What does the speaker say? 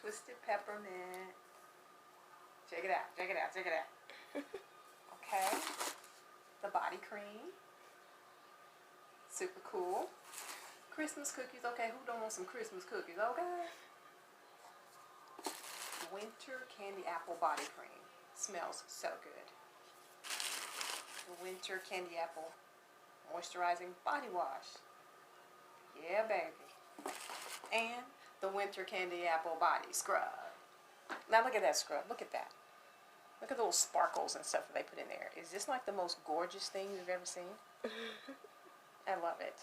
Twisted Peppermint. Check it out, check it out, check it out. Okay. The body cream. Super cool. Christmas cookies. Okay, who don't want some Christmas cookies? Okay. Winter Candy Apple Body Cream. Smells so good. The Winter Candy Apple Moisturizing Body Wash. Yeah, baby. And the Winter Candy Apple Body Scrub. Now look at that scrub. Look at that. Look at those sparkles and stuff that they put in there. Is this like the most gorgeous thing you've ever seen? I love it.